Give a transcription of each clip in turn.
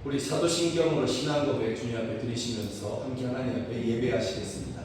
우리 사도신경으로 신앙 고백 주님 앞에 드리시면서 함께 하나님 앞에 예배하시겠습니다.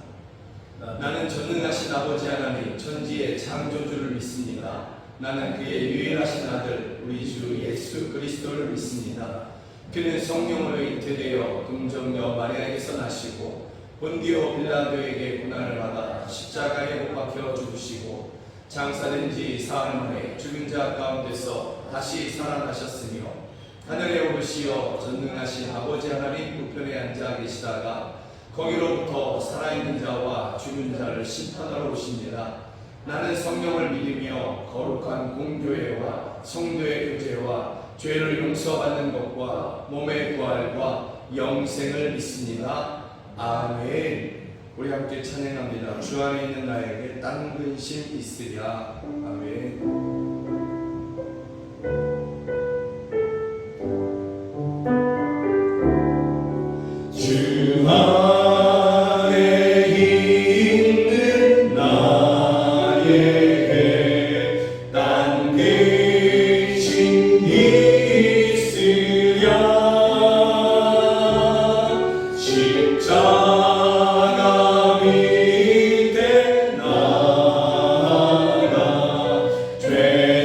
나는 전능하신 아버지 하나님 천지의 창조주를 믿습니다. 나는 그의 유일하신 아들 우리 주 예수 그리스도를 믿습니다. 그는 성령으로 잉태되어 동정녀 마리아에게서 나시고 본디오 빌라도에게 고난을 받아 십자가에 못 박혀 죽으시고 장사된 지 사흘 만에 죽은 자 가운데서 다시 살아나셨으며 하늘에 오르시어 전능하신 아버지 하나님 우편에 앉아 계시다가 거기로부터 살아있는 자와 죽은 자를 심판하러 오십니다. 나는 성령을 믿으며 거룩한 공교회와 성도의 교제와 죄를 용서받는 것과 몸의 부활과 영생을 믿습니다. 아멘. 우리 함께 찬양합니다. 주 안에 있는 나에게 딴 근심 있으랴. 아멘. 주 안에 있는 나에게 딴 근심 있으랴. 십자가 밑에 나가 죄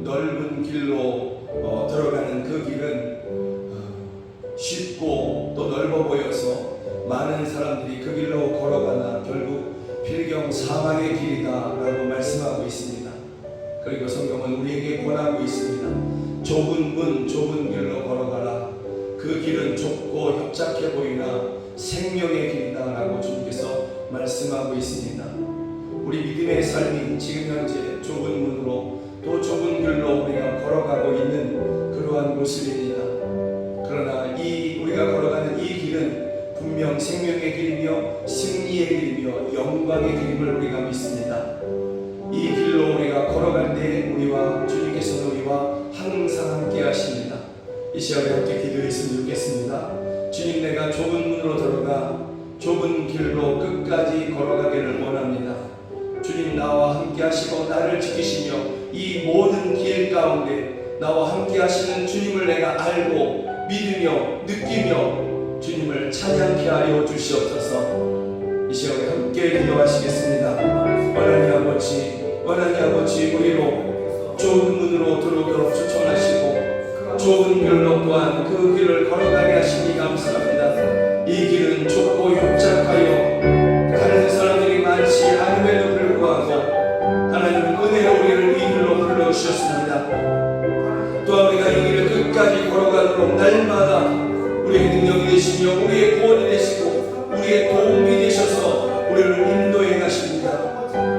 넓은 길로 들어가는 그 길은 쉽고 또 넓어 보여서 많은 사람들이 그 길로 걸어가나 결국 필경 사망의 길이다라고 말씀하고 있습니다. 그리고 성경은 우리에게 권하고 있습니다. 좁은 문 좁은 길로 걸어가라. 그 길은 좁고 협착해 보이나 생명의 길이다라고 주님께서 말씀하고 있습니다. 우리 믿음의 삶이 지금 현재 좁은 문으로 또 좁은 길로 우리가 걸어가고 있는 그러한 모습입니다. 그러나 우리가 걸어가는 이 길은 분명 생명의 길이며 승리의 길이며 영광의 길임을 우리가 믿습니다. 이 길로 우리가 걸어갈 때 우리와 주님께서는 우리와 항상 함께 하십니다. 이 시간에 함께 기도했으면 좋겠습니다. 주님, 내가 좁은 문으로 들어가 좁은 길로 끝까지 걸어가기를 원합니다. 주님, 나와 함께 하시고 나를 지키시며 이 모든 길 가운데 나와 함께 하시는 주님을 내가 알고 믿으며 느끼며 주님을 찬양케 하여 주시옵소서. 이 시간에 함께 기도하시겠습니다. 하나님 아버지, 우리로 좁은 문으로 들어오도록 추천하시고 좁은 길로 또한 그 길을 걸어가게 하시니 감사합니다. 이 길은 좁고 협착하여 가는 사람들이 많지 않음에도 불구하고 하나님은 은혜로 우리를 이 길로 불러주셨습니다. 또한 우리가 이 길을 끝까지 걸어가도록 날마다 우리의 능력이 되시며 우리의 구원이 되시고 우리의 도움이 되셔서 우리를 인도해 가십니다.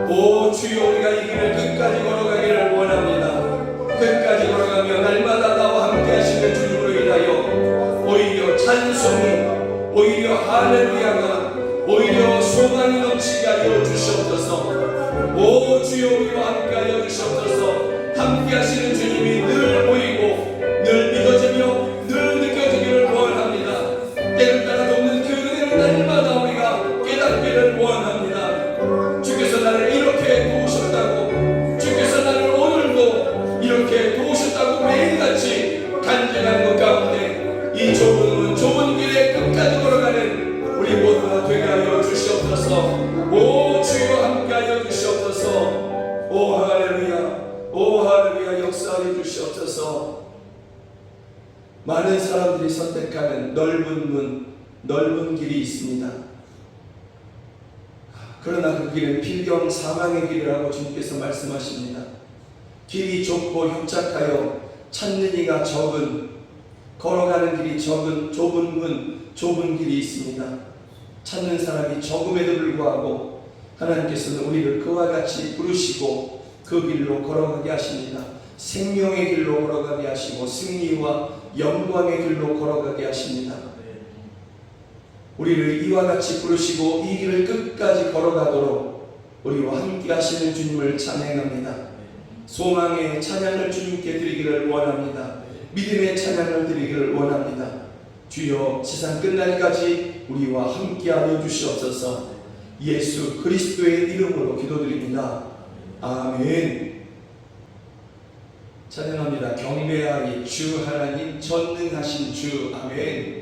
오 주여, 우리가 이 길을 끝까지 걸어가기를 원합니다. 끝까지 걸어가며 날마다 나와 함께 하시는 주님으로 인하여 오히려 찬송이, 오히려 할렐루야가, 오히려 소망이 넘치게 하여 주시옵소서. 오 주여, 우리와 함께 하여 주시옵소서. 함께 하시는 주님이 늘 보이고 늘 믿어지며 늘 느껴지기를 원합니다. 때를 따라 돕는 그 은혜를 날마다 우리가 깨닫기를 원합니다. 주께서 나를 이렇게 도우셨다고, 주께서 나를 오늘도 이렇게 도우셨다고 매일같이 간증하는 것 가운데 이 좁은 길의 끝까지 걸어가는 우리 모두가 되게 하여 주시옵소서. 오 주여, 함께 하여 주시옵소서. 오 할렐루야, 오 할렐루야, 역사하여 주시옵소서. 많은 사람들이 선택하는 넓은 문, 넓은 길이 있습니다. 그러나 그 길은 필경 사망의 길이라고 주님께서 말씀하십니다. 길이 좁고 협착하여 찾는 이가 적은, 걸어가는 길이 적은 좁은 문, 좁은 길이 있습니다. 찾는 사람이 적음에도 불구하고 하나님께서는 우리를 그와 같이 부르시고 그 길로 걸어가게 하십니다. 생명의 길로 걸어가게 하시고 승리와 영광의 길로 걸어가게 하십니다. 우리를 이와 같이 부르시고 이 길을 끝까지 걸어가도록 우리와 함께 하시는 주님을 찬양합니다. 소망의 찬양을 주님께 드리기를 원합니다. 믿음의 찬양을 드리기를 원합니다. 주여, 세상 끝날까지 우리와 함께 하여 주시옵소서. 예수 그리스도의 이름으로 기도드립니다. 아멘. 찬양합니다. 경배하리 주 하나님 전능하신 주. 아멘.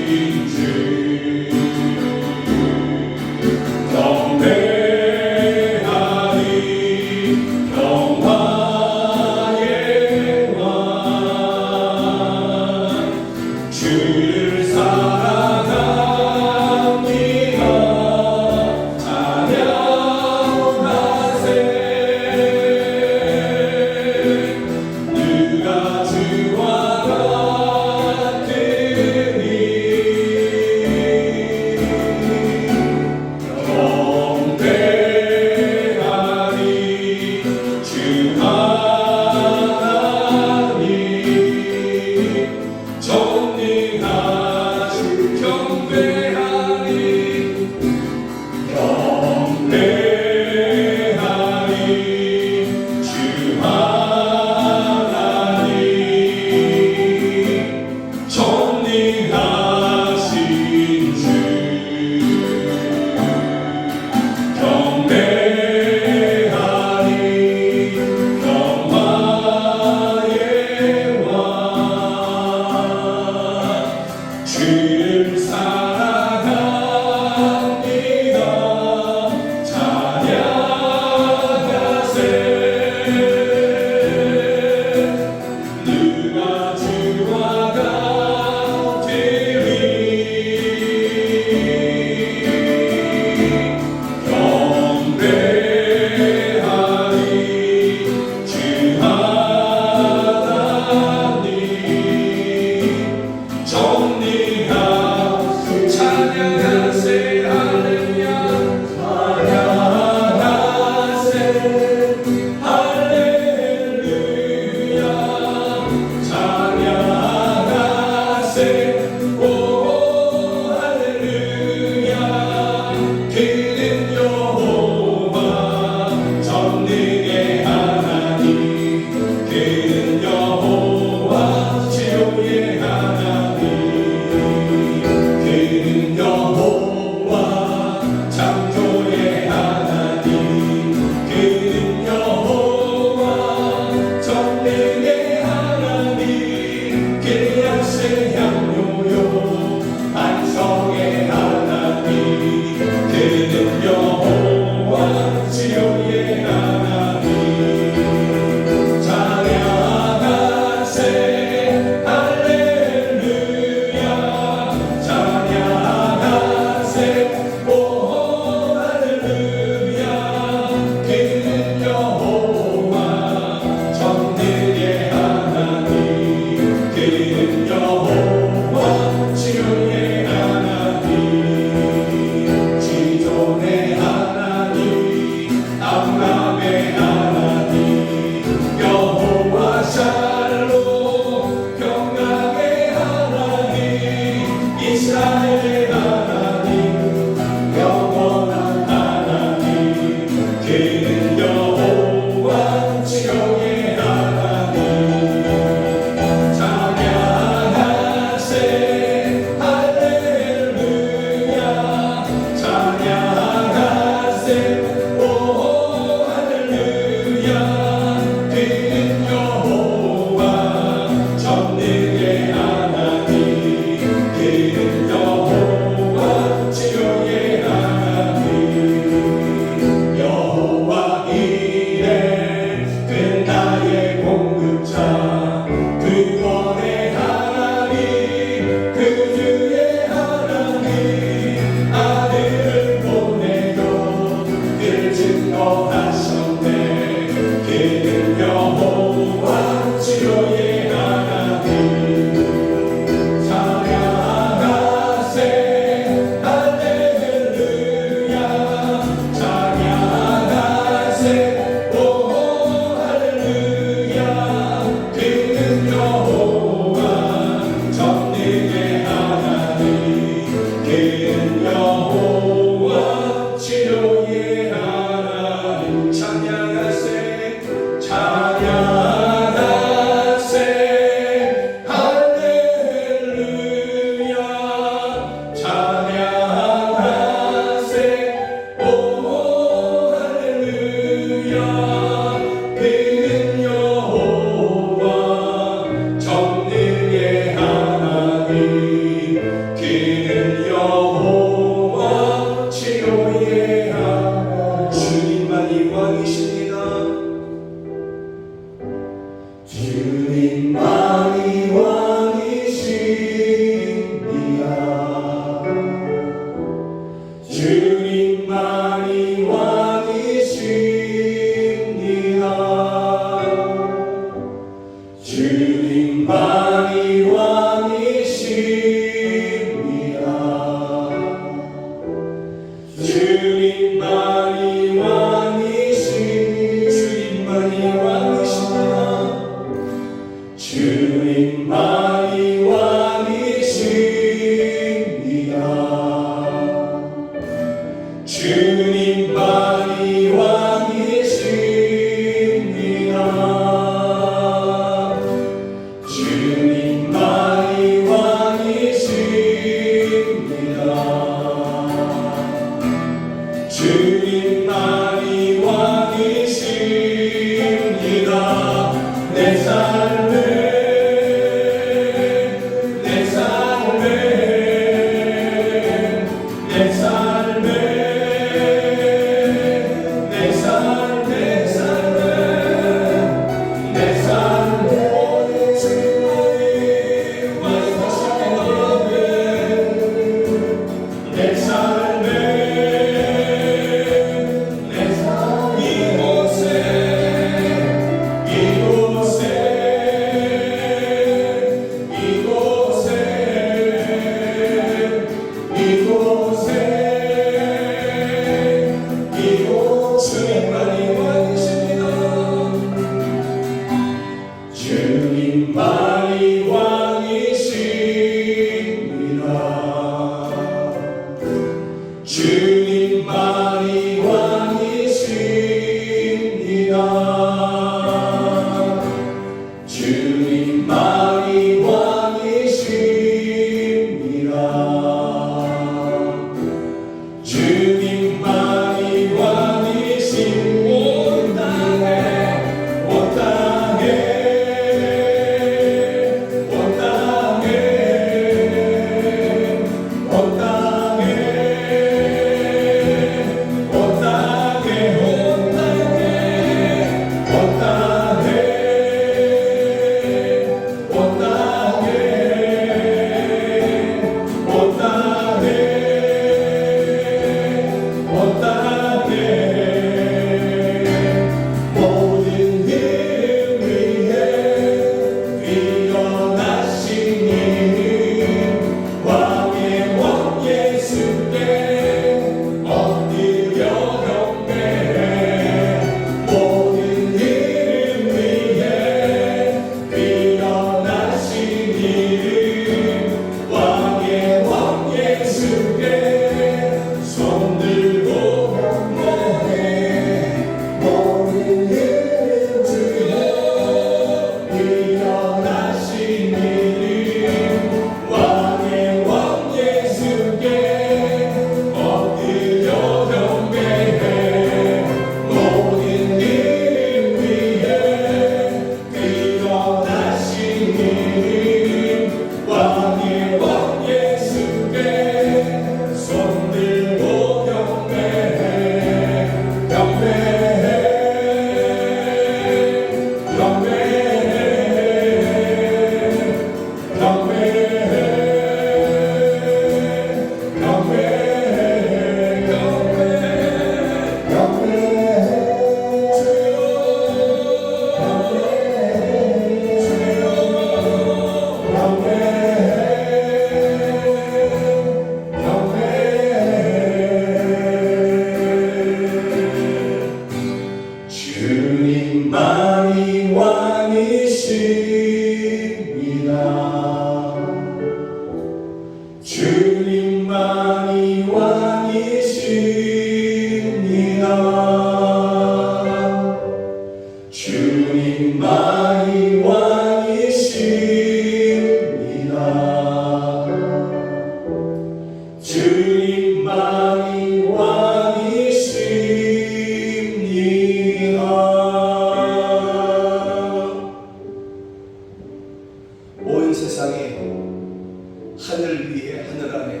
하늘 위에 하늘 아래,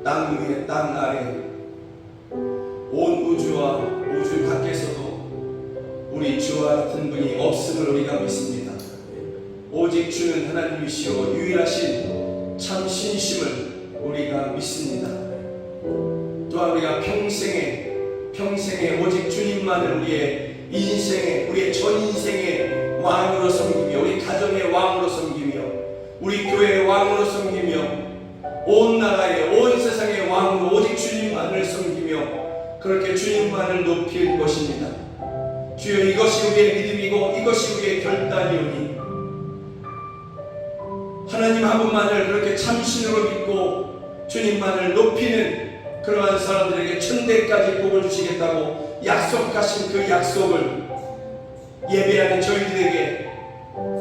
땅 위에 땅 아래, 온 우주와 우주 밖에서도 우리 주와 같은 분이 없음을 우리가 믿습니다. 오직 주는 하나님이시오 유일하신 참 신심을 우리가 믿습니다. 또한 우리가 평생에 오직 주님만을 우리의 인생의, 우리의 전인생의 왕으로 섬기며, 우리 가정의 왕으로 섬기며, 우리 교회의 왕으로 섬기며, 온 나라의, 온 세상의 왕으로 오직 주님만을 섬기며, 그렇게 주님만을 높일 것입니다. 주여, 이것이 우리의 믿음이고 이것이 우리의 결단이오니 하나님 한 분만을 그렇게 참신으로 믿고 주님만을 높이는 그러한 사람들에게 천대까지 복을 주시겠다고 약속하신 그 약속을 예배하는 저희들에게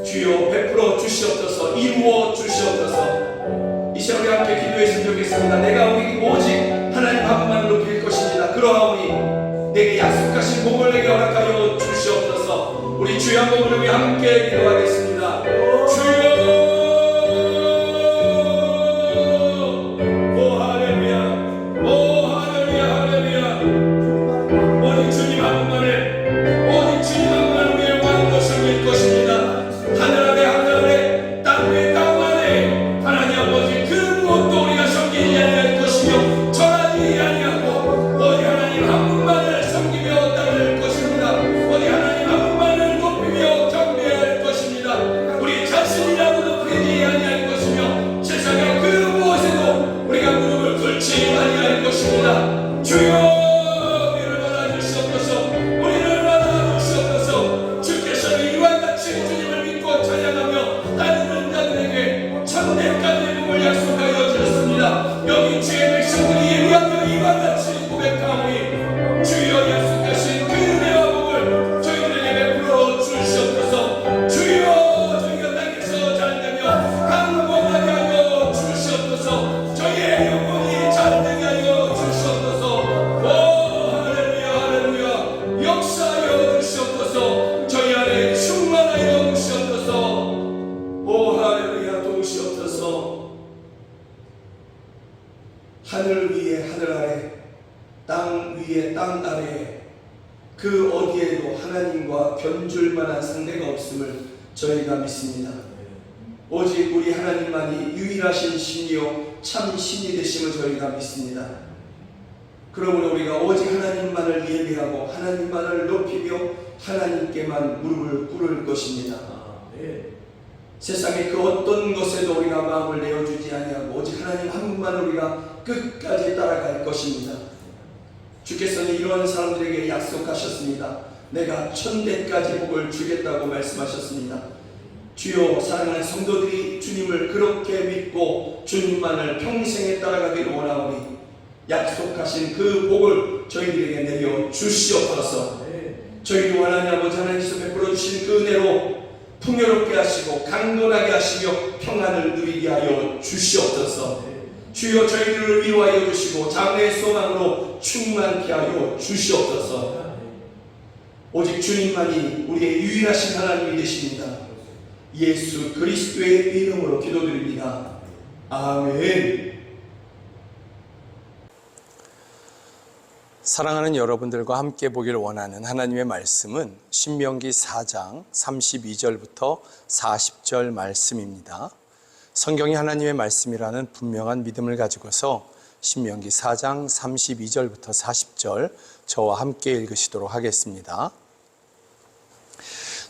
주여 베풀어 주시옵소서, 이루어 주시옵소서. 이 시간 우리 함께 기도했으면 좋겠습니다. 내가 오직 하나님 한 분만을 높일 것입니다. 그러하오니 내게 약속하신 복을 내게 허락하여 주시옵소서. 우리 주여 한 번 부르며 함께 기도하겠습니다. 주여, 하늘 위에 하늘 아래, 땅 위에 땅 아래, 그 어디에도 하나님과 견줄 만한 상대가 없음을 저희가 믿습니다. 오직 우리 하나님만이 유일하신 신이요 참 신이 되심을 저희가 믿습니다. 그러므로 우리가 오직 하나님만을 예배하고 하나님만을 높이며 하나님께만 무릎을 꿇을 것입니다. 세상의 그 어떤 것에도 우리가 마음을 내어주지 아니하고 오직 하나님 한 분만을 우리가 끝까지 따라갈 것입니다. 주께서는 이런 사람들에게 약속하셨습니다. 내가 천대까지 복을 주겠다고 말씀하셨습니다. 주여, 사랑하는 성도들이 주님을 그렇게 믿고 주님만을 평생에 따라가기를 원하오니 약속하신 그 복을 저희들에게 내려 주시옵소서. 저희도 하나님 아버지 하나님께서 베풀어 주신 그 은혜로 풍요롭게 하시고 강건하게 하시며 평안을 누리게 하여 주시옵소서. 주여, 저희들을 위로하여 주시고 장래의 소망으로 충만케 하여 주시옵소서. 오직 주님만이 우리의 유일하신 하나님이 되십니다. 예수 그리스도의 이름으로 기도드립니다. 아멘. 사랑하는 여러분들과 함께 보기를 원하는 하나님의 말씀은 신명기 4장 32절부터 40절 말씀입니다. 성경이 하나님의 말씀이라는 분명한 믿음을 가지고서 신명기 4장 32절부터 40절 저와 함께 읽으시도록 하겠습니다.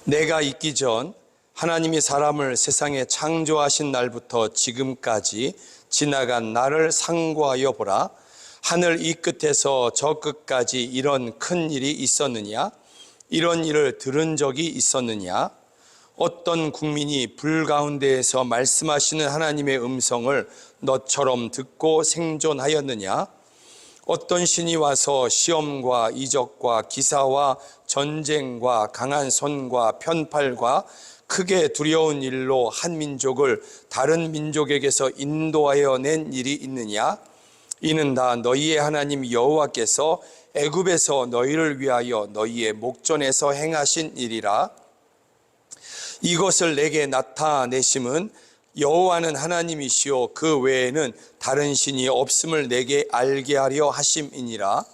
내가 있기 전 하나님이 사람을 세상에 창조하신 날부터 지금까지 지나간 날을 상고하여 보라. 하늘 이 끝에서 저 끝까지 이런 큰 일이 있었느냐? 이런 일을 들은 적이 있었느냐? 어떤 국민이 불 가운데에서 말씀하시는 하나님의 음성을 너처럼 듣고 생존하였느냐? 어떤 신이 와서 시험과 이적과 기사와 전쟁과 강한 손과 편팔과 크게 두려운 일로 한 민족을 다른 민족에게서 인도하여 낸 일이 있느냐? 이는 다 너희의 하나님 여호와께서 애굽에서 너희를 위하여 너희의 목전에서 행하신 일이라. 이것을 내게 나타내심은 여호와는 하나님이시요 그 외에는 다른 신이 없음을 내게 알게 하려 하심이니라.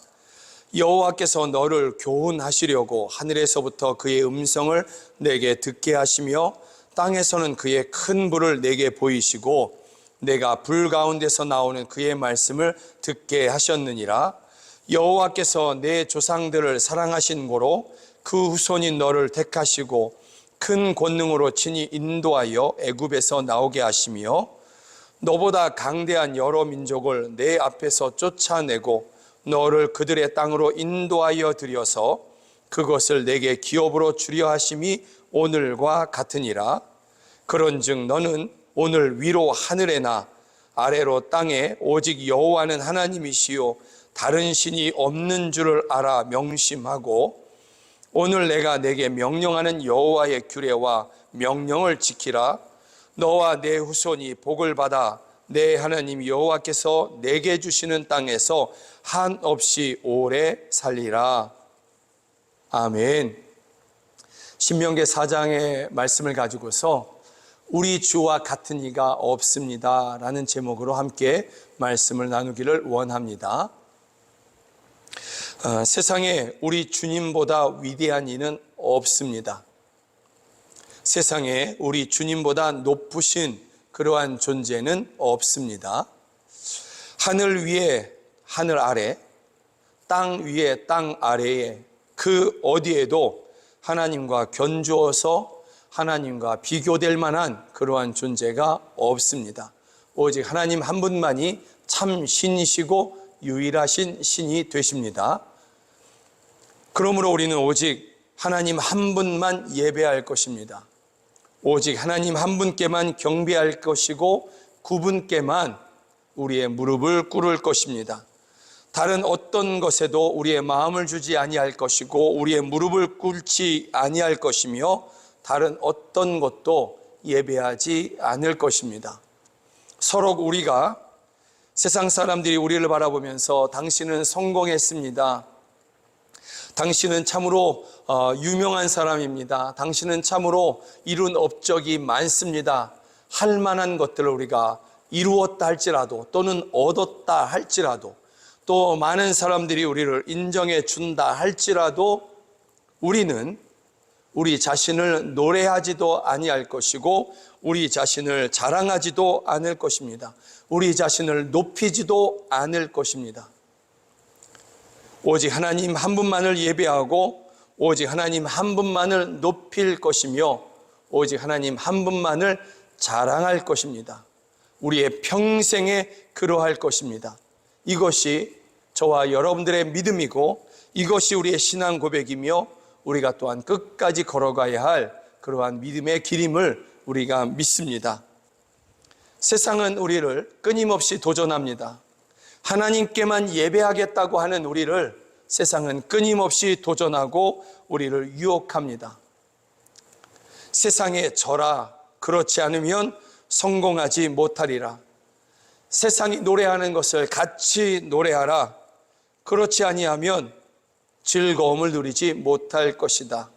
여호와께서 너를 교훈하시려고 하늘에서부터 그의 음성을 내게 듣게 하시며 땅에서는 그의 큰 불을 내게 보이시고 내가 불 가운데서 나오는 그의 말씀을 듣게 하셨느니라. 여호와께서 내 조상들을 사랑하신 고로 그 후손인 너를 택하시고 큰 권능으로 친히 인도하여 애굽에서 나오게 하시며 너보다 강대한 여러 민족을 내 앞에서 쫓아내고 너를 그들의 땅으로 인도하여 들여서 그것을 내게 기업으로 주려 하심이 오늘과 같으니라. 그런즉 너는 오늘 위로 하늘에나 아래로 땅에 오직 여호와는 하나님이시요 다른 신이 없는 줄을 알아 명심하고 오늘 내가 내게 명령하는 여호와의 규례와 명령을 지키라. 너와 내 후손이 복을 받아 내 하나님 여호와께서 내게 주시는 땅에서 한없이 오래 살리라. 아멘. 신명기 4장의 말씀을 가지고서 우리 주와 같은 이가 없습니다 라는 제목으로 함께 말씀을 나누기를 원합니다. 세상에 우리 주님보다 위대한 이는 없습니다. 세상에 우리 주님보다 높으신 그러한 존재는 없습니다. 하늘 위에 하늘 아래, 땅 위에 땅 아래에 그 어디에도 하나님과 견주어서 하나님과 비교될 만한 그러한 존재가 없습니다. 오직 하나님 한 분만이 참 신이시고 유일하신 신이 되십니다. 그러므로 우리는 오직 하나님 한 분만 예배할 것입니다. 오직 하나님 한 분께만 경배할 것이고 그분께만 우리의 무릎을 꿇을 것입니다. 다른 어떤 것에도 우리의 마음을 주지 아니할 것이고 우리의 무릎을 꿇지 아니할 것이며 다른 어떤 것도 예배하지 않을 것입니다. 서로 우리가 세상 사람들이 우리를 바라보면서 당신은 성공했습니다. 당신은 참으로 유명한 사람입니다. 당신은 참으로 이룬 업적이 많습니다. 할 만한 것들을 우리가 이루었다 할지라도 또는 얻었다 할지라도 또 많은 사람들이 우리를 인정해 준다 할지라도 우리는 우리 자신을 노래하지도 아니할 것이고 우리 자신을 자랑하지도 않을 것입니다. 우리 자신을 높이지도 않을 것입니다. 오직 하나님 한 분만을 예배하고 오직 하나님 한 분만을 높일 것이며 오직 하나님 한 분만을 자랑할 것입니다. 우리의 평생에 그러할 것입니다. 이것이 저와 여러분들의 믿음이고 이것이 우리의 신앙 고백이며 우리가 또한 끝까지 걸어가야 할 그러한 믿음의 길임을 우리가 믿습니다. 세상은 우리를 끊임없이 도전합니다. 하나님께만 예배하겠다고 하는 우리를 세상은 끊임없이 도전하고 우리를 유혹합니다. 세상에 져라, 그렇지 않으면 성공하지 못하리라. 세상이 노래하는 것을 같이 노래하라, 그렇지 아니하면 즐거움을 누리지 못할 것이다.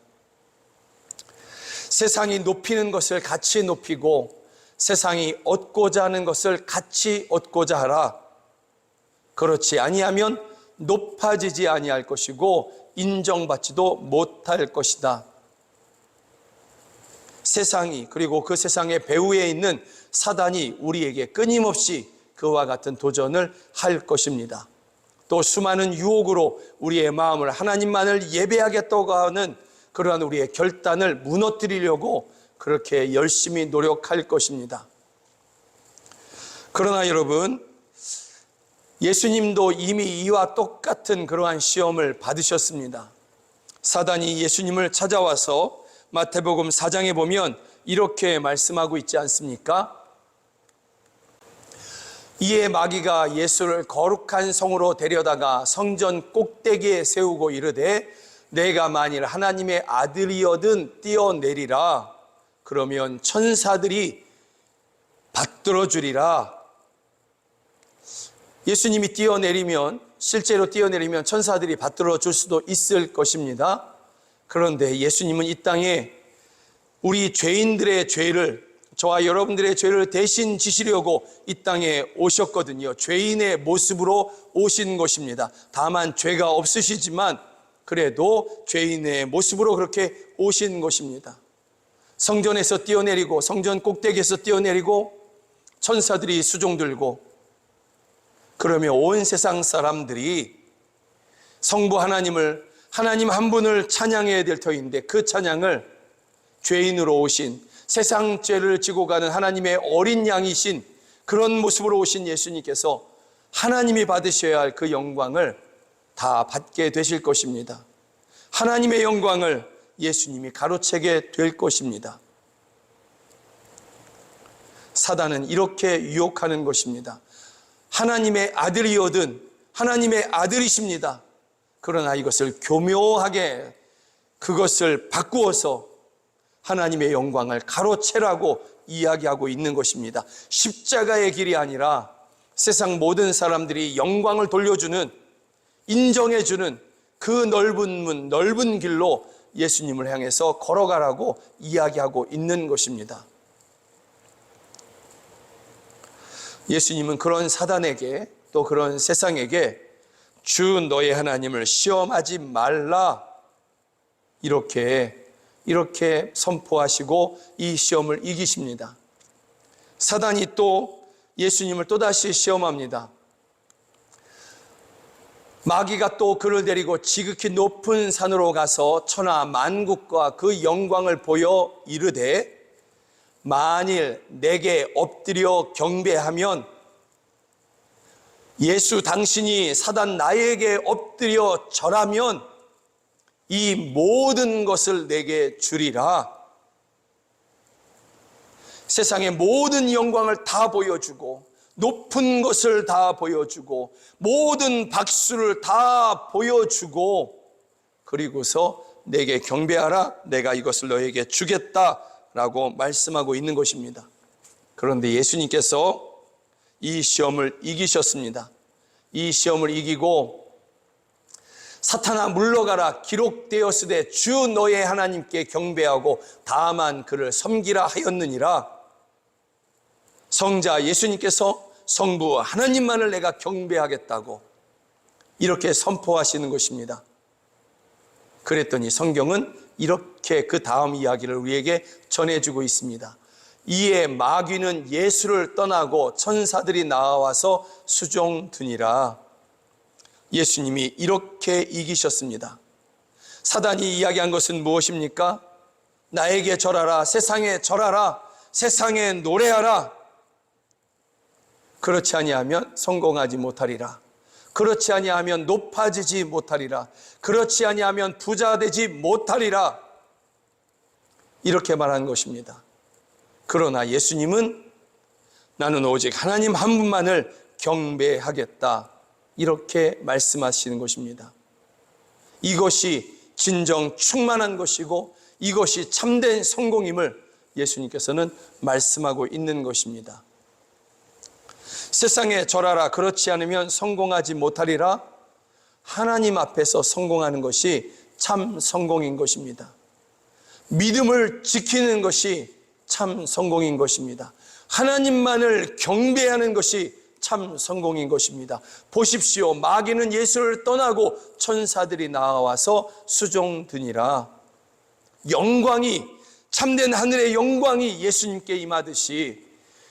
세상이 높이는 것을 같이 높이고 세상이 얻고자 하는 것을 같이 얻고자 하라. 그렇지 아니하면 높아지지 아니할 것이고 인정받지도 못할 것이다. 세상이 그리고 그 세상의 배후에 있는 사단이 우리에게 끊임없이 그와 같은 도전을 할 것입니다. 또 수많은 유혹으로 우리의 마음을 하나님만을 예배하겠다고 하는 그러한 우리의 결단을 무너뜨리려고 그렇게 열심히 노력할 것입니다. 그러나 여러분, 예수님도 이미 이와 똑같은 그러한 시험을 받으셨습니다. 사단이 예수님을 찾아와서 마태복음 4장에 보면 이렇게 말씀하고 있지 않습니까? 이에 마귀가 예수를 거룩한 성으로 데려다가 성전 꼭대기에 세우고 이르되 내가 만일 하나님의 아들이거든 뛰어내리라. 그러면 천사들이 받들어 주리라. 예수님이 뛰어내리면, 실제로 뛰어내리면 천사들이 받들어 줄 수도 있을 것입니다. 그런데 예수님은 이 땅에 우리 죄인들의 죄를 저와 여러분들의 죄를 대신 지시려고 이 땅에 오셨거든요. 죄인의 모습으로 오신 것입니다. 다만 죄가 없으시지만 그래도 죄인의 모습으로 그렇게 오신 것입니다. 성전에서 뛰어내리고, 성전 꼭대기에서 뛰어내리고, 천사들이 수종 들고, 그러며 온 세상 사람들이 성부 하나님을, 하나님 한 분을 찬양해야 될 터인데, 그 찬양을 죄인으로 오신, 세상 죄를 지고 가는 하나님의 어린 양이신 그런 모습으로 오신 예수님께서 하나님이 받으셔야 할 그 영광을 다 받게 되실 것입니다. 하나님의 영광을 예수님이 가로채게 될 것입니다. 사단은 이렇게 유혹하는 것입니다. 하나님의 아들이거든 하나님의 아들이십니다. 그러나 이것을 교묘하게 그것을 바꾸어서 하나님의 영광을 가로채라고 이야기하고 있는 것입니다. 십자가의 길이 아니라 세상 모든 사람들이 영광을 돌려주는, 인정해주는 그 넓은 문, 넓은 길로 예수님을 향해서 걸어가라고 이야기하고 있는 것입니다. 예수님은 그런 사단에게, 또 그런 세상에게 주 너의 하나님을 시험하지 말라 이렇게 선포하시고 이 시험을 이기십니다. 사단이 또 예수님을 또다시 시험합니다. 마귀가 또 그를 데리고 지극히 높은 산으로 가서 천하 만국과 그 영광을 보여 이르되 만일 내게 엎드려 경배하면, 예수 당신이 사단 나에게 엎드려 절하면 이 모든 것을 내게 주리라. 세상의 모든 영광을 다 보여주고, 높은 것을 다 보여주고, 모든 박수를 다 보여주고, 그리고서 내게 경배하라, 내가 이것을 너에게 주겠다라고 말씀하고 있는 것입니다. 그런데 예수님께서 이 시험을 이기셨습니다. 이 시험을 이기고 사탄아 물러가라, 기록되었으되 주 너의 하나님께 경배하고 다만 그를 섬기라 하였느니라. 성자 예수님께서 성부 하나님만을 내가 경배하겠다고 이렇게 선포하시는 것입니다. 그랬더니 성경은 이렇게 그 다음 이야기를 우리에게 전해주고 있습니다. 이에 마귀는 예수를 떠나고 천사들이 나와서 수종드니라. 예수님이 이렇게 이기셨습니다. 사단이 이야기한 것은 무엇입니까? 나에게 절하라, 세상에 절하라, 세상에 노래하라. 그렇지 아니하면 성공하지 못하리라. 그렇지 아니하면 높아지지 못하리라. 그렇지 아니하면 부자 되지 못하리라. 이렇게 말한 것입니다. 그러나 예수님은 나는 오직 하나님 한 분만을 경배하겠다, 이렇게 말씀하시는 것입니다. 이것이 진정 충만한 것이고 이것이 참된 성공임을 예수님께서는 말씀하고 있는 것입니다. 세상에 절하라, 그렇지 않으면 성공하지 못하리라. 하나님 앞에서 성공하는 것이 참 성공인 것입니다. 믿음을 지키는 것이 참 성공인 것입니다. 하나님만을 경배하는 것이 참 성공인 것입니다. 보십시오. 마귀는 예수를 떠나고 천사들이 나와서 수종드니라. 영광이, 참된 하늘의 영광이 예수님께 임하듯이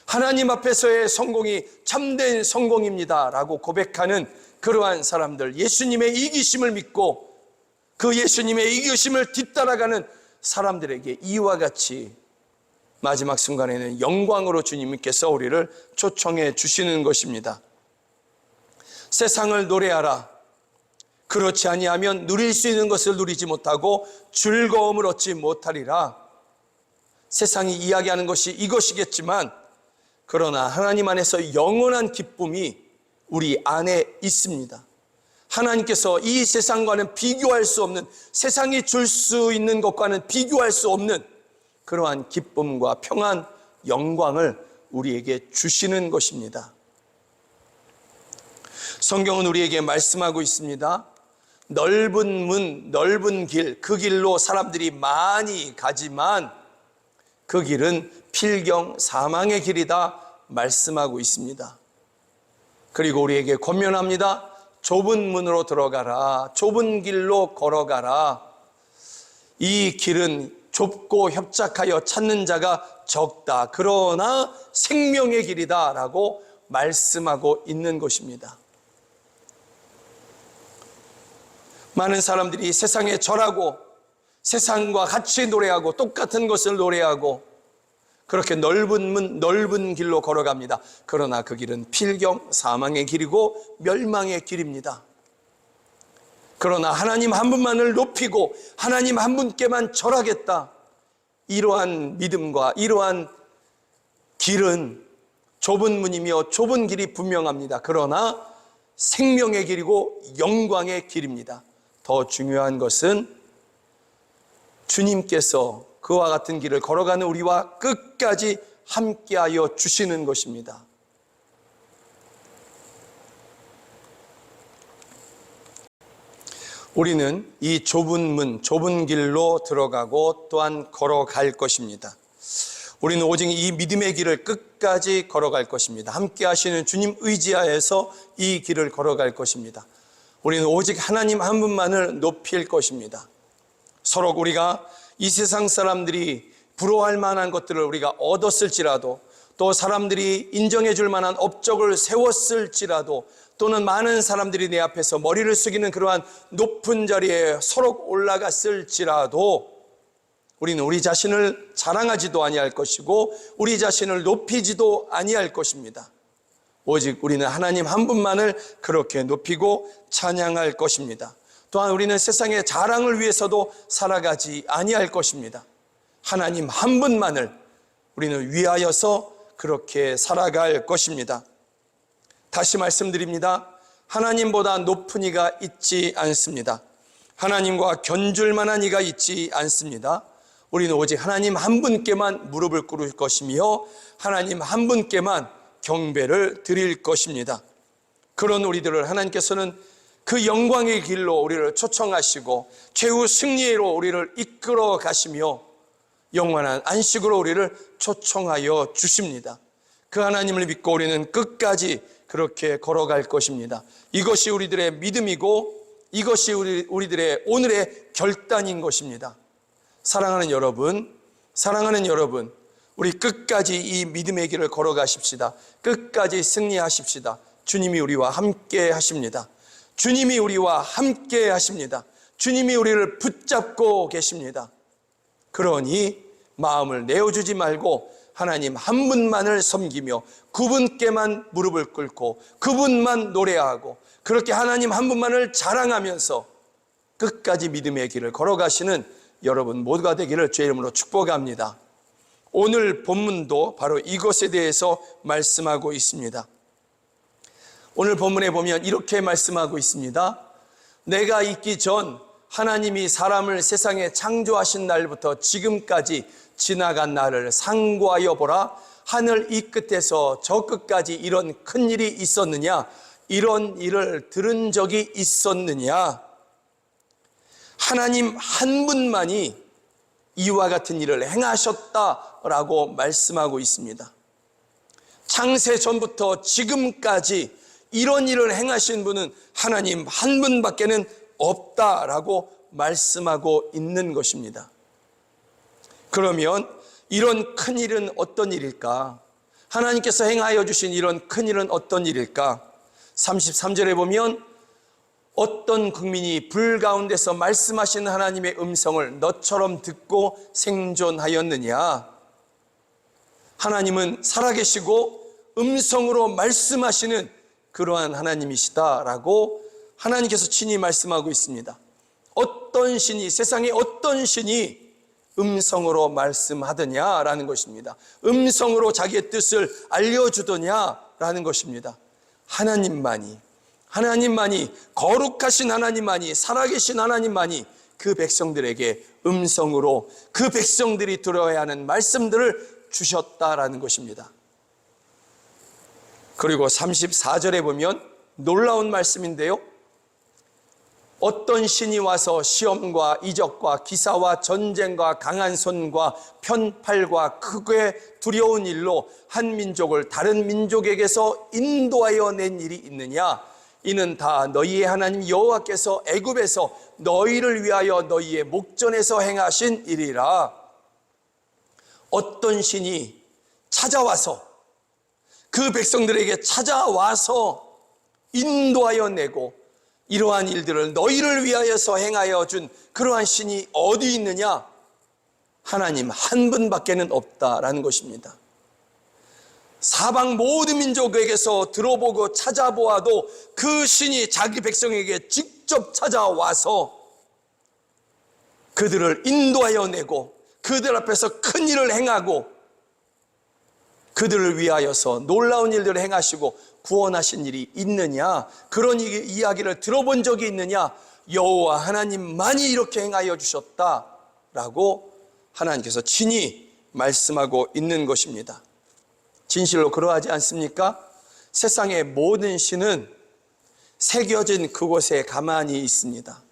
하나님 앞에서의 성공이 참된 성공입니다 라고 고백하는 그러한 사람들, 예수님의 이기심을 믿고 그 예수님의 이기심을 뒤따라가는 사람들에게 이와 같이 마지막 순간에는 영광으로 주님께서 우리를 초청해 주시는 것입니다. 세상을 노래하라. 그렇지 아니하면 누릴 수 있는 것을 누리지 못하고 즐거움을 얻지 못하리라. 세상이 이야기하는 것이 이것이겠지만, 그러나 하나님 안에서 영원한 기쁨이 우리 안에 있습니다. 하나님께서 이 세상과는 비교할 수 없는, 세상이 줄 수 있는 것과는 비교할 수 없는 그러한 기쁨과 평안, 영광을 우리에게 주시는 것입니다. 성경은 우리에게 말씀하고 있습니다. 넓은 문, 넓은 길, 그 길로 사람들이 많이 가지만 그 길은 필경 사망의 길이다 말씀하고 있습니다. 그리고 우리에게 권면합니다. 좁은 문으로 들어가라. 좁은 길로 걸어가라. 이 길은 좁고 협착하여 찾는 자가 적다. 그러나 생명의 길이다 라고 말씀하고 있는 것입니다. 많은 사람들이 세상에 절하고 세상과 같이 노래하고 똑같은 것을 노래하고 그렇게 넓은 문, 넓은 길로 걸어갑니다. 그러나 그 길은 필경 사망의 길이고 멸망의 길입니다. 그러나 하나님 한 분만을 높이고 하나님 한 분께만 절하겠다. 이러한 믿음과 이러한 길은 좁은 문이며 좁은 길이 분명합니다. 그러나 생명의 길이고 영광의 길입니다. 더 중요한 것은 주님께서 그와 같은 길을 걸어가는 우리와 끝까지 함께하여 주시는 것입니다. 우리는 이 좁은 문, 좁은 길로 들어가고 또한 걸어갈 것입니다. 우리는 오직 이 믿음의 길을 끝까지 걸어갈 것입니다. 함께 하시는 주님 의지하여서 이 길을 걸어갈 것입니다. 우리는 오직 하나님 한 분만을 높일 것입니다. 서로 우리가 이 세상 사람들이 부러워할 만한 것들을 우리가 얻었을지라도, 또 사람들이 인정해 줄 만한 업적을 세웠을지라도, 또는 많은 사람들이 내 앞에서 머리를 숙이는 그러한 높은 자리에 서로 올라갔을지라도 우리는 우리 자신을 자랑하지도 아니할 것이고 우리 자신을 높이지도 아니할 것입니다. 오직 우리는 하나님 한 분만을 그렇게 높이고 찬양할 것입니다. 또한 우리는 세상의 자랑을 위해서도 살아가지 아니할 것입니다. 하나님 한 분만을 우리는 위하여서 그렇게 살아갈 것입니다. 다시 말씀드립니다. 하나님보다 높은 이가 있지 않습니다. 하나님과 견줄 만한 이가 있지 않습니다. 우리는 오직 하나님 한 분께만 무릎을 꿇을 것이며 하나님 한 분께만 경배를 드릴 것입니다. 그런 우리들을 하나님께서는 그 영광의 길로 우리를 초청하시고 최후 승리로 우리를 이끌어 가시며 영원한 안식으로 우리를 초청하여 주십니다. 그 하나님을 믿고 우리는 끝까지 그렇게 걸어갈 것입니다. 이것이 우리들의 믿음이고 이것이 우리들의 오늘의 결단인 것입니다. 사랑하는 여러분, 우리 끝까지 이 믿음의 길을 걸어가십시다. 끝까지 승리하십시다. 주님이 우리와 함께 하십니다. 주님이 우리와 함께 하십니다. 주님이 우리를 붙잡고 계십니다. 그러니 마음을 내어주지 말고 하나님 한 분만을 섬기며 그분께만 무릎을 꿇고 그분만 노래하고 그렇게 하나님 한 분만을 자랑하면서 끝까지 믿음의 길을 걸어가시는 여러분 모두가 되기를 주의 이름으로 축복합니다. 오늘 본문도 바로 이것에 대해서 말씀하고 있습니다. 오늘 본문에 보면 이렇게 말씀하고 있습니다. 내가 있기 전 하나님이 사람을 세상에 창조하신 날부터 지금까지 지나간 날을 상고하여 보라. 하늘 이 끝에서 저 끝까지 이런 큰 일이 있었느냐? 이런 일을 들은 적이 있었느냐? 하나님 한 분만이 이와 같은 일을 행하셨다라고 말씀하고 있습니다. 창세 전부터 지금까지 이런 일을 행하신 분은 하나님 한 분밖에는 없다라고 말씀하고 있는 것입니다. 그러면 이런 큰 일은 어떤 일일까? 하나님께서 행하여 주신 이런 큰 일은 어떤 일일까? 33절에 보면 어떤 국민이 불 가운데서 말씀하신 하나님의 음성을 너처럼 듣고 생존하였느냐? 하나님은 살아계시고 음성으로 말씀하시는 그러한 하나님이시다라고 하나님께서 친히 말씀하고 있습니다. 어떤 신이, 세상에 어떤 신이 음성으로 말씀하더냐라는 것입니다. 음성으로 자기의 뜻을 알려주더냐라는 것입니다. 하나님만이 거룩하신 하나님만이 살아계신 하나님만이 그 백성들에게 음성으로 그 백성들이 들어야 하는 말씀들을 주셨다라는 것입니다. 그리고 34절에 보면 놀라운 말씀인데요. 어떤 신이 와서 시험과 이적과 기사와 전쟁과 강한 손과 편팔과 크게 두려운 일로 한 민족을 다른 민족에게서 인도하여 낸 일이 있느냐? 이는 다 너희의 하나님 여호와께서 애굽에서 너희를 위하여 너희의 목전에서 행하신 일이라. 어떤 신이 찾아와서 그 백성들에게 찾아와서 인도하여 내고 이러한 일들을 너희를 위하여서 행하여 준 그러한 신이 어디 있느냐? 하나님 한 분밖에는 없다라는 것입니다. 사방 모든 민족에게서 들어보고 찾아보아도 그 신이 자기 백성에게 직접 찾아와서 그들을 인도하여 내고 그들 앞에서 큰 일을 행하고 그들을 위하여서 놀라운 일들을 행하시고 구원하신 일이 있느냐? 그런 이야기를 들어본 적이 있느냐? 여호와 하나님만이 이렇게 행하여 주셨다라고 하나님께서 친히 말씀하고 있는 것입니다. 진실로 그러하지 않습니까? 세상의 모든 신은 새겨진 그곳에 가만히 있습니다.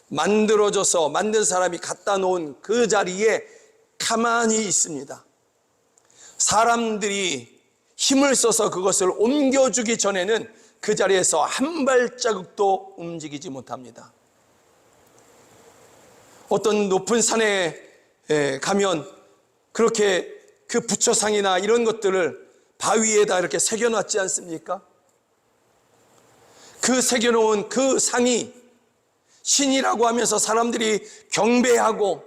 만들어져서 만든 사람이 갖다 놓은 그 자리에 가만히 있습니다. 사람들이 힘을 써서 그것을 옮겨주기 전에는 그 자리에서 한 발자국도 움직이지 못합니다. 어떤 높은 산에 가면 그렇게 그 부처상이나 이런 것들을 바위에다 이렇게 새겨놨지 않습니까? 그 새겨놓은 그 상이 신이라고 하면서 사람들이 경배하고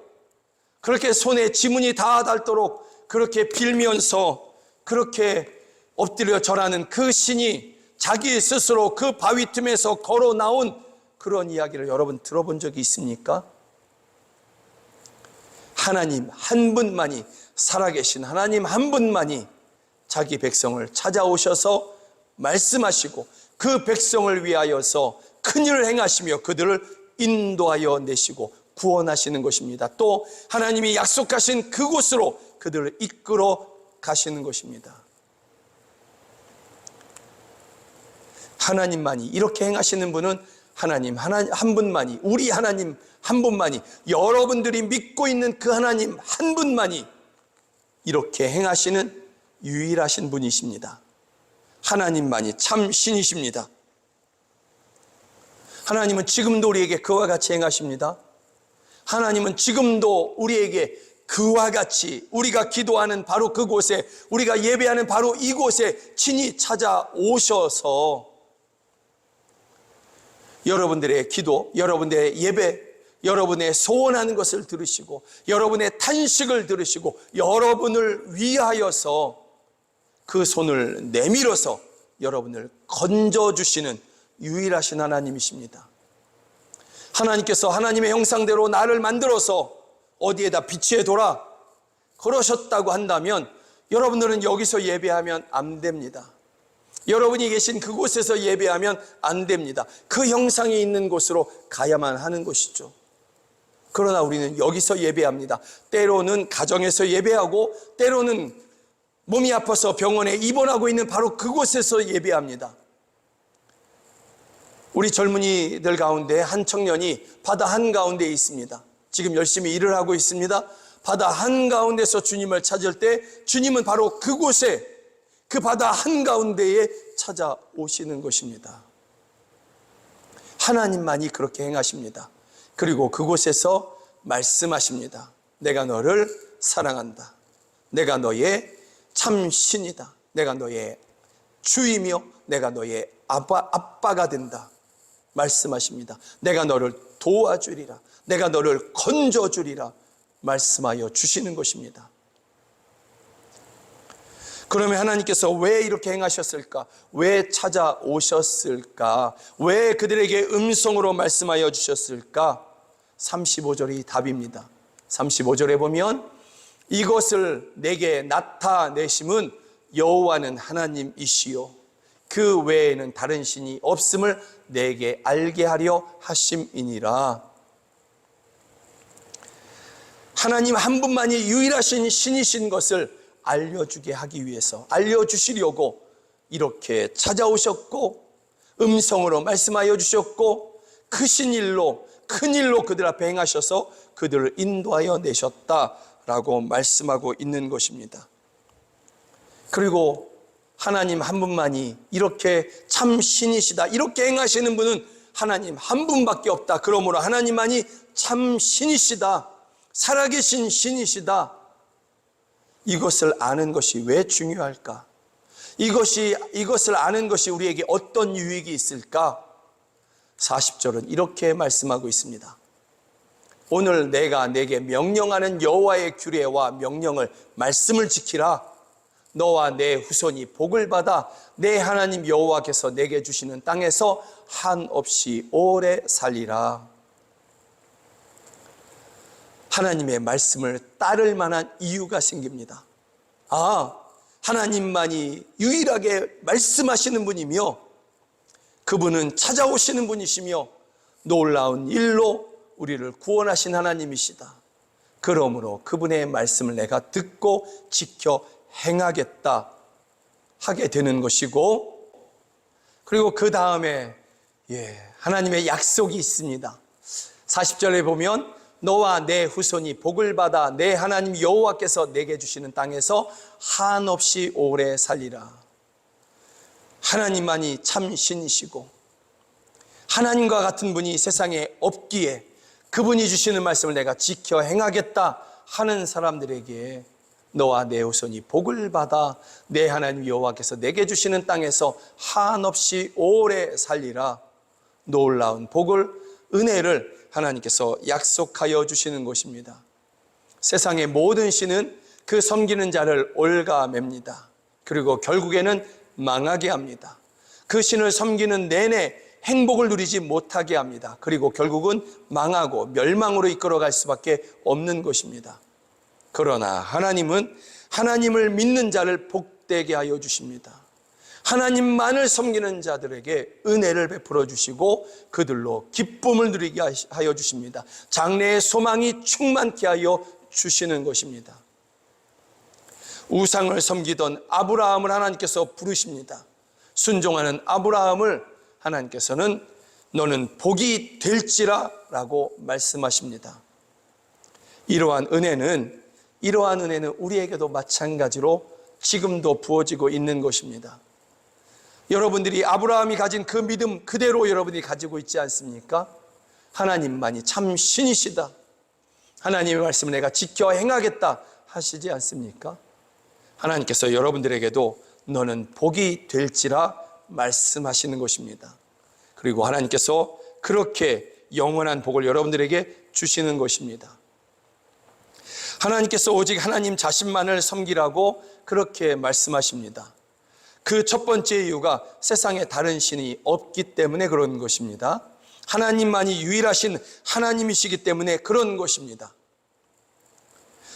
그렇게 손에 지문이 다 닳도록 그렇게 빌면서 그렇게 엎드려 절하는 그 신이 자기 스스로 그 바위 틈에서 걸어 나온 그런 이야기를 여러분 들어본 적이 있습니까? 하나님 한 분만이, 살아계신 하나님 한 분만이 자기 백성을 찾아오셔서 말씀하시고 그 백성을 위하여서 큰일을 행하시며 그들을 인도하여 내시고 구원하시는 것입니다. 또 하나님이 약속하신 그곳으로 그들을 이끌어 가시는 것입니다. 하나님만이 이렇게 행하시는 분은 하나님 한 분만이, 우리 하나님 한 분만이, 여러분들이 믿고 있는 그 하나님 한 분만이 이렇게 행하시는 유일하신 분이십니다. 하나님만이 참 신이십니다. 하나님은 지금도 우리에게 그와 같이 행하십니다. 하나님은 지금도 우리에게 그와 같이 우리가 기도하는 바로 그곳에, 우리가 예배하는 바로 이곳에 친히 찾아오셔서 여러분들의 기도, 여러분들의 예배, 여러분의 소원하는 것을 들으시고 여러분의 탄식을 들으시고 여러분을 위하여서 그 손을 내밀어서 여러분을 건져주시는 유일하신 하나님이십니다. 하나님께서 하나님의 형상대로 나를 만들어서 어디에다 비치해둬라 그러셨다고 한다면 여러분들은 여기서 예배하면 안 됩니다. 여러분이 계신 그곳에서 예배하면 안 됩니다. 그 형상이 있는 곳으로 가야만 하는 것이죠. 그러나 우리는 여기서 예배합니다. 때로는 가정에서 예배하고 때로는 몸이 아파서 병원에 입원하고 있는 바로 그곳에서 예배합니다. 우리 젊은이들 가운데 한 청년이 바다 한가운데에 있습니다. 지금 열심히 일을 하고 있습니다. 바다 한가운데서 주님을 찾을 때 주님은 바로 그곳에, 그 바다 한가운데에 찾아오시는 것입니다. 하나님만이 그렇게 행하십니다. 그리고 그곳에서 말씀하십니다. 내가 너를 사랑한다. 내가 너의 참 신이다. 내가 너의 주이며 내가 너의 아빠가 된다. 말씀하십니다. 내가 너를 도와주리라. 내가 너를 건져주리라. 말씀하여 주시는 것입니다. 그러면 하나님께서 왜 이렇게 행하셨을까? 왜 찾아오셨을까? 왜 그들에게 음성으로 말씀하여 주셨을까? 35절이 답입니다. 35절에 보면 이것을 내게 나타내심은 여호와는 하나님이시요 그 외에는 다른 신이 없음을 내게 알게 하려 하심이니라. 하나님 한 분만이 유일하신 신이신 것을 알려주게 하기 위해서, 알려주시려고 이렇게 찾아오셨고 음성으로 말씀하여 주셨고 크신 일로, 큰 일로 그들 앞에 행하셔서 그들을 인도하여 내셨다라고 말씀하고 있는 것입니다. 그리고 하나님 한 분만이 이렇게 참 신이시다, 이렇게 행하시는 분은 하나님 한 분밖에 없다. 그러므로 하나님만이 참 신이시다, 살아계신 신이시다. 이것을 아는 것이 왜 중요할까? 이것을 아는 것이 우리에게 어떤 유익이 있을까? 40절은 이렇게 말씀하고 있습니다. 오늘 내가 내게 명령하는 여호와의 규례와 명령을, 말씀을 지키라. 너와 내 후손이 복을 받아 내 하나님 여호와께서 내게 주시는 땅에서 한없이 오래 살리라. 하나님의 말씀을 따를 만한 이유가 생깁니다. 하나님만이 유일하게 말씀하시는 분이며 그분은 찾아오시는 분이시며 놀라운 일로 우리를 구원하신 하나님이시다. 그러므로 그분의 말씀을 내가 듣고 지켜 행하겠다 하게 되는 것이고, 그리고 그 다음에 하나님의 약속이 있습니다. 40절에 보면 너와 내 후손이 복을 받아 내 하나님 여호와께서 내게 주시는 땅에서 한없이 오래 살리라. 하나님만이 참 신이시고 하나님과 같은 분이 세상에 없기에 그분이 주시는 말씀을 내가 지켜 행하겠다 하는 사람들에게 너와 내 후손이 복을 받아 내 하나님 여호와께서 내게 주시는 땅에서 한없이 오래 살리라. 놀라운 복을, 은혜를 하나님께서 약속하여 주시는 것입니다. 세상의 모든 신은 그 섬기는 자를 올가맵니다. 그리고 결국에는 망하게 합니다. 그 신을 섬기는 내내 행복을 누리지 못하게 합니다. 그리고 결국은 망하고 멸망으로 이끌어갈 수밖에 없는 것입니다. 그러나 하나님은 하나님을 믿는 자를 복되게 하여 주십니다. 하나님만을 섬기는 자들에게 은혜를 베풀어 주시고 그들로 기쁨을 누리게 하여 주십니다. 장래의 소망이 충만케 하여 주시는 것입니다. 우상을 섬기던 아브라함을 하나님께서 부르십니다. 순종하는 아브라함을 하나님께서는 너는 복이 될지라 라고 말씀하십니다. 이러한 은혜는 우리에게도 마찬가지로 지금도 부어지고 있는 것입니다. 여러분들이 아브라함이 가진 그 믿음 그대로 여러분이 가지고 있지 않습니까? 하나님만이 참 신이시다, 하나님의 말씀을 내가 지켜 행하겠다 하시지 않습니까? 하나님께서 여러분들에게도 너는 복이 될지라 말씀하시는 것입니다. 그리고 하나님께서 그렇게 영원한 복을 여러분들에게 주시는 것입니다. 하나님께서 오직 하나님 자신만을 섬기라고 그렇게 말씀하십니다. 그 첫 번째 이유가 세상에 다른 신이 없기 때문에 그런 것입니다. 하나님만이 유일하신 하나님이시기 때문에 그런 것입니다.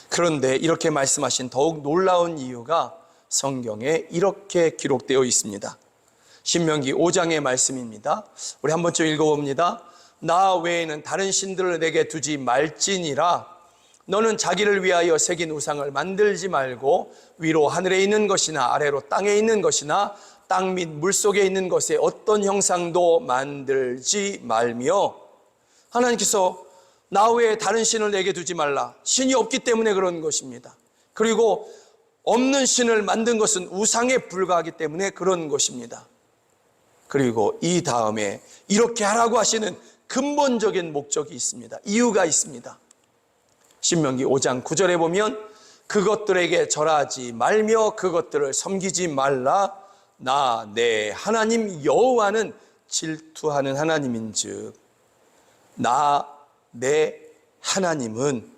그런데 이렇게 말씀하신 더욱 놀라운 이유가 성경에 이렇게 기록되어 있습니다. 신명기 5장의 말씀입니다. 우리 한 번쯤 읽어봅니다. 나 외에는 다른 신들을 내게 두지 말지니라. 너는 자기를 위하여 새긴 우상을 만들지 말고 위로 하늘에 있는 것이나 아래로 땅에 있는 것이나 땅 및 물속에 있는 것에 어떤 형상도 만들지 말며. 하나님께서 나 외에 다른 신을 내게 두지 말라. 신이 없기 때문에 그런 것입니다. 그리고 없는 신을 만든 것은 우상에 불과하기 때문에 그런 것입니다. 그리고 이 다음에 이렇게 하라고 하시는 근본적인 목적이 있습니다. 이유가 있습니다. 신명기 5장 9절에 보면 그것들에게 절하지 말며 그것들을 섬기지 말라. 나 내 하나님 여호와는 질투하는 하나님인즉. 나 내 하나님은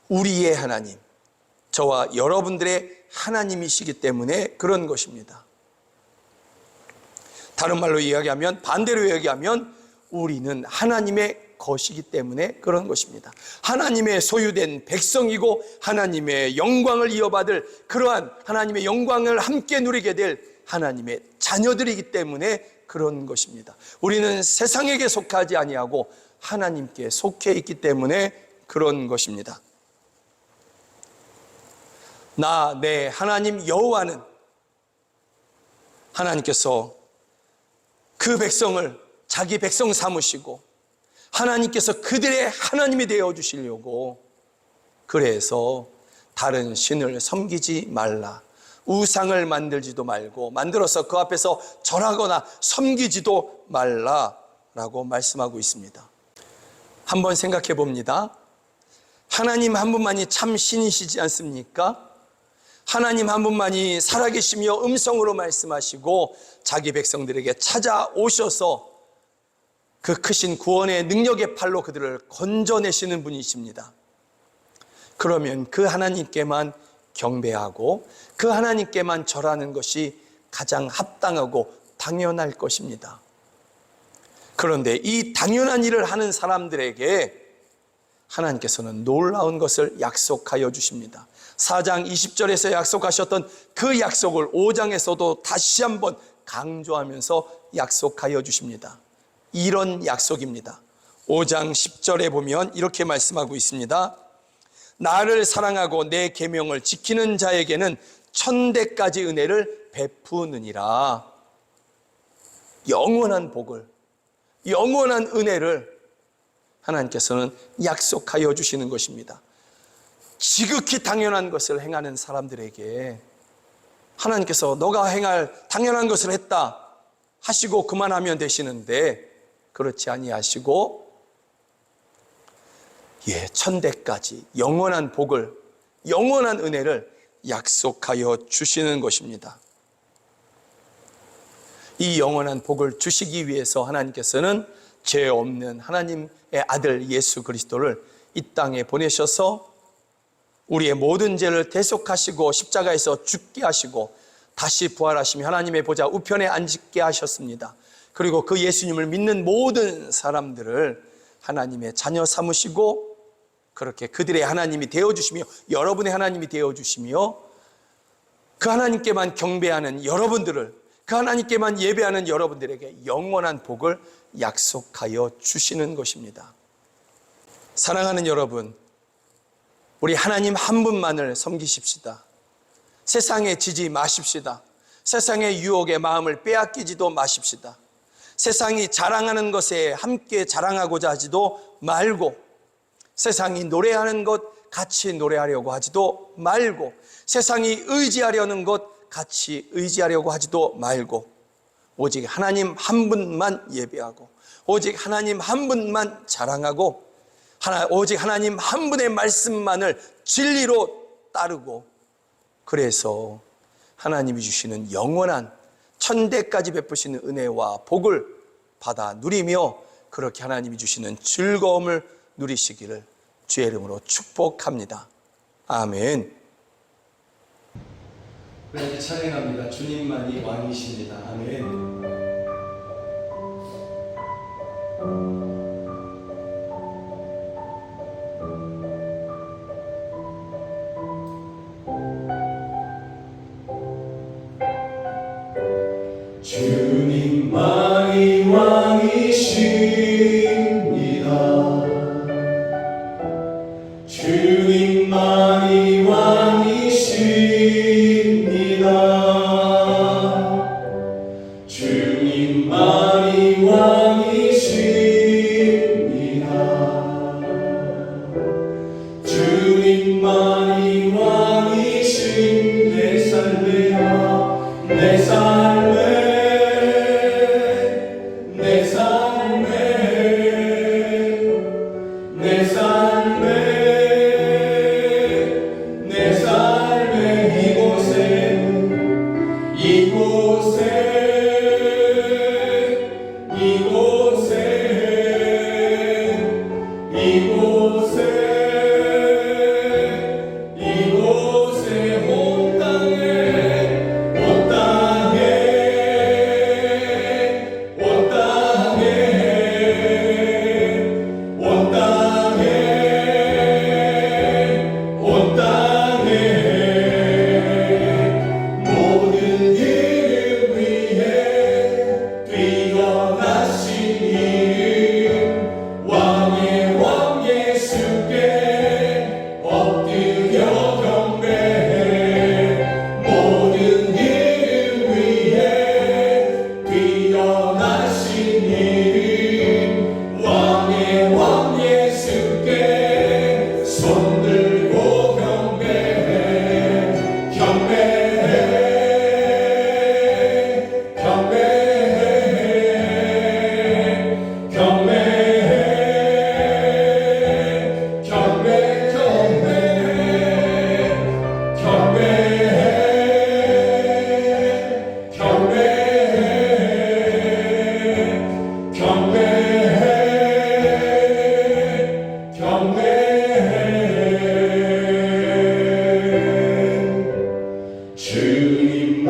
우리의 하나님, 저와 여러분들의 하나님이시기 때문에 그런 것입니다. 다른 말로 이야기하면, 반대로 이야기하면 우리는 하나님의 것이기 때문에 그런 것입니다. 하나님의 소유된 백성이고 하나님의 영광을 이어받을, 그러한 하나님의 영광을 함께 누리게 될 하나님의 자녀들이기 때문에 그런 것입니다. 우리는 세상에게 속하지 아니하고 하나님께 속해 있기 때문에 그런 것입니다. 나 내 하나님 여호와는, 하나님께서 그 백성을 자기 백성 삼으시고 하나님께서 그들의 하나님이 되어 주시려고, 그래서 다른 신을 섬기지 말라, 우상을 만들지도 말고 만들어서 그 앞에서 절하거나 섬기지도 말라라고 말씀하고 있습니다. 한번 생각해 봅니다. 하나님 한 분만이 참 신이시지 않습니까? 하나님 한 분만이 살아계시며 음성으로 말씀하시고 자기 백성들에게 찾아오셔서 그 크신 구원의 능력의 팔로 그들을 건져내시는 분이십니다. 그러면 그 하나님께만 경배하고 그 하나님께만 절하는 것이 가장 합당하고 당연할 것입니다. 그런데 이 당연한 일을 하는 사람들에게 하나님께서는 놀라운 것을 약속하여 주십니다. 4장 20절에서 약속하셨던 그 약속을 5장에서도 다시 한번 강조하면서 약속하여 주십니다. 이런 약속입니다. 5장 10절에 보면 이렇게 말씀하고 있습니다. 나를 사랑하고 내 계명을 지키는 자에게는 1000대까지 은혜를 베푸느니라. 영원한 복을, 영원한 은혜를 하나님께서는 약속하여 주시는 것입니다. 지극히 당연한 것을 행하는 사람들에게 하나님께서 너가 행할 당연한 것을 했다 하시고 그만하면 되시는데, 그렇지 아니하시고 1000대까지 영원한 복을, 영원한 은혜를 약속하여 주시는 것입니다. 이 영원한 복을 주시기 위해서 하나님께서는 죄 없는 하나님의 아들 예수 그리스도를 이 땅에 보내셔서 우리의 모든 죄를 대속하시고 십자가에서 죽게 하시고 다시 부활하시며 하나님의 보좌 우편에 앉게 하셨습니다. 그리고 그 예수님을 믿는 모든 사람들을 하나님의 자녀 삼으시고 그렇게 그들의 하나님이 되어주시며 여러분의 하나님이 되어주시며 그 하나님께만 경배하는 여러분들을, 그 하나님께만 예배하는 여러분들에게 영원한 복을 약속하여 주시는 것입니다. 사랑하는 여러분, 우리 하나님 한 분만을 섬기십시다. 세상에 지지 마십시다. 세상의 유혹에 마음을 빼앗기지도 마십시다. 세상이 자랑하는 것에 함께 자랑하고자 하지도 말고, 세상이 노래하는 것 같이 노래하려고 하지도 말고, 세상이 의지하려는 것 같이 의지하려고 하지도 말고, 오직 하나님 한 분만 예배하고 오직 하나님 한 분만 자랑하고 오직 하나님 한 분의 말씀만을 진리로 따르고, 그래서 하나님이 주시는 영원한 1000대까지 베푸시는 은혜와 복을 받아 누리며 그렇게 하나님이 주시는 즐거움을 누리시기를 주의 이름으로 축복합니다. 아멘. 우리 찬양합니다. 주님만이 왕이십니다. 아멘. 주님만이 왕이십니다. 주님만이 왕이십니다. 주님만이 왕이십니다. 주님만이 왕이신 내 삶에야 내 삶에 내 삶에 내 삶에 내 삶에 이곳에 이곳에 이곳에 이곳에 이곳에 온 땅에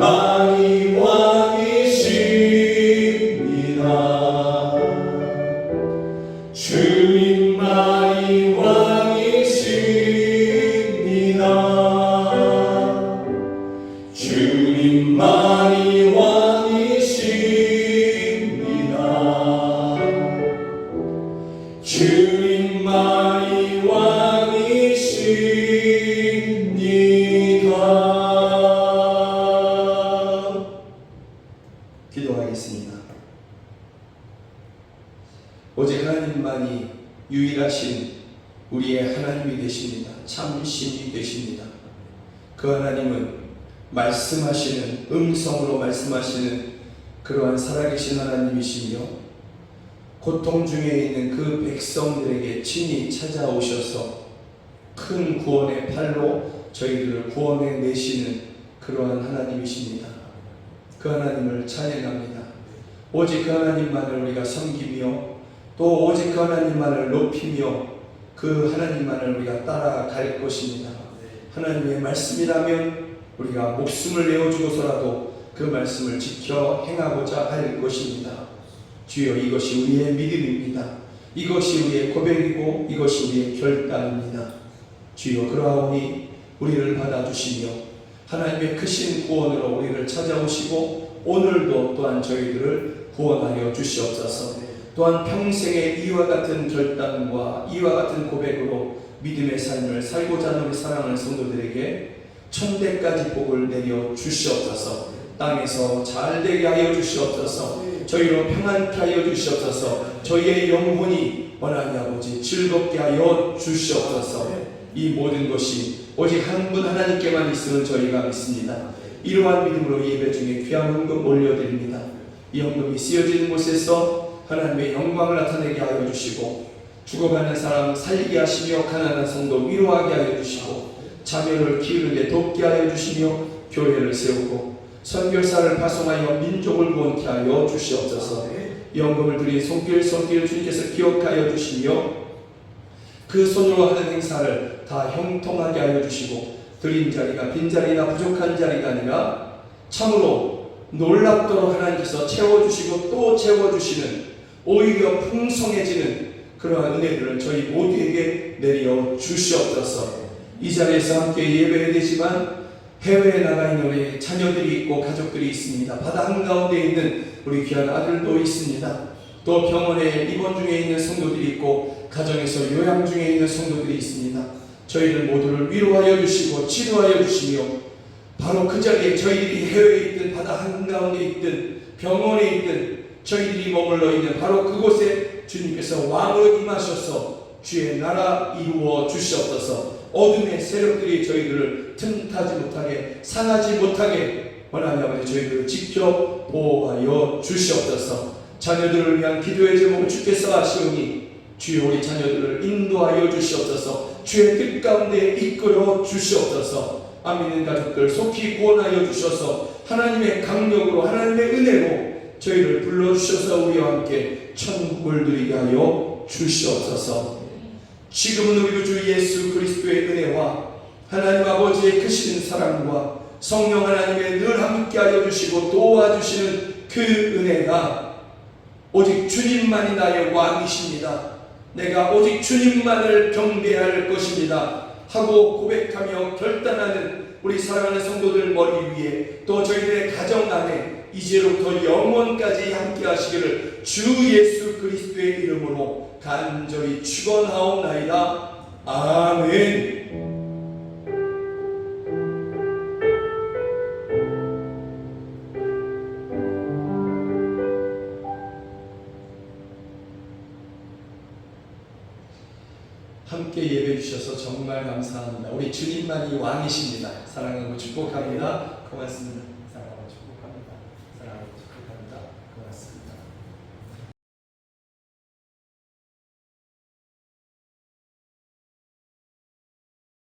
주님만이 왕이십니다. 주님만이 왕이십니다. 주님만이 왕이십니다. 주님만이 왕이십니다. 기도하겠습니다. 오직 하나님만이 유일하신 우리의 하나님이 되십니다. 참 신이 되십니다. 그 하나님은 말씀하시는, 음성으로 말씀하시는 그러한 살아계신 하나님이시며, 고통 중에 있는 그 백성들에게 친히 찾아오셔서 큰 구원의 팔로 저희들을 구원해 내시는 그러한 하나님이십니다. 그 하나님을 찬양합니다. 오직 그 하나님만을 우리가 섬기며, 또 오직 그 하나님만을 높이며, 그 하나님만을 우리가 따라갈 것입니다. 하나님의 말씀이라면 우리가 목숨을 내어주고서라도 그 말씀을 지켜 행하고자 할 것입니다. 주여, 이것이 우리의 믿음입니다. 이것이 우리의 고백이고 이것이 우리의 결단입니다. 주여, 그러하오니 우리를 받아주시며 하나님의 크신 구원으로 우리를 찾아오시고 오늘도 또한 저희들을 구원하여 주시옵소서. 또한 평생에 이와 같은 결단과 이와 같은 고백으로 믿음의 삶을 살고자 하는 우리 사랑하는 성도들에게 천대까지 복을 내려 주시옵소서. 땅에서 잘되게 하여 주시옵소서. 저희로 평안케 하여 주시옵소서. 저희의 영혼이 원하니 아버지 즐겁게 하여 주시옵소서. 이 모든 것이 오직 한 분 하나님께만 있음을 저희가 믿습니다. 이러한 믿음으로 예배 중에 귀한 헌금 올려드립니다. 이 헌금이 쓰여지는 곳에서 하나님의 영광을 나타내게 하여 주시고, 죽어가는 사람 살리게 하시며 가난한 성도 위로하게 하여 주시고, 자녀를 키우는데 돕게 하여 주시며 교회를 세우고 선교사를 파송하여 민족을 구원케 하여 주시옵소서. 영금을 드린 손길 주님께서 기억하여 주시며 그 손으로 하는 행사를 다 형통하게 하여 주시고, 드린 자리가 빈자리나 부족한 자리가 아니라 참으로 놀랍도록 하나님께서 채워주시고 또 채워주시는, 오히려 풍성해지는 그러한 은혜들을 저희 모두에게 내려 주시옵소서. 이 자리에서 함께 예배해야 되지만 해외에 나가 있는 우리 자녀들이 있고 가족들이 있습니다. 바다 한가운데 있는 우리 귀한 아들도 있습니다. 또 병원에 입원 중에 있는 성도들이 있고 가정에서 요양 중에 있는 성도들이 있습니다. 저희들 모두를 위로하여 주시고 치료하여 주시며, 바로 그 자리에 저희들이 해외에 있든 바다 한가운데 있든 병원에 있든 저희들이 머물러 있는 바로 그곳에 주님께서 왕으로 임하셔서 주의 나라 이루어 주시옵소서. 어둠의 세력들이 저희들을 틈타지 못하게, 상하지 못하게 하나님 아버지 저희들을 지켜 보호하여 주시옵소서. 자녀들을 위한 기도의 제목을 주께서 아시오니 주여, 우리 자녀들을 인도하여 주시옵소서. 주의 뜻 가운데 이끌어 주시옵소서. 안 믿는 가족들 속히 구원하여 주셔서 하나님의 강력으로, 하나님의 은혜로 저희를 불러주셔서 우리와 함께 천국을 누리게 하여 주시옵소서. 지금은 우리 주 예수 그리스도의 은혜와 하나님 아버지의 크신 사랑과 성령 하나님의 늘 함께 하여 주시고 도와주시는 그 은혜가 오직 주님만이 나의 왕이십니다. 내가 오직 주님만을 경배할 것입니다 하고 고백하며 결단하는 우리 사랑하는 성도들 머리 위에, 또 저희들의 가정 안에 이제로부터 영원까지 함께 하시기를 주 예수 그리스도의 이름으로 간절히 축원하옵나이다. 아멘. 함께 예배 주셔서 정말 감사합니다. 우리 주님만이 왕이십니다. 사랑하고 축복합니다. 고맙습니다.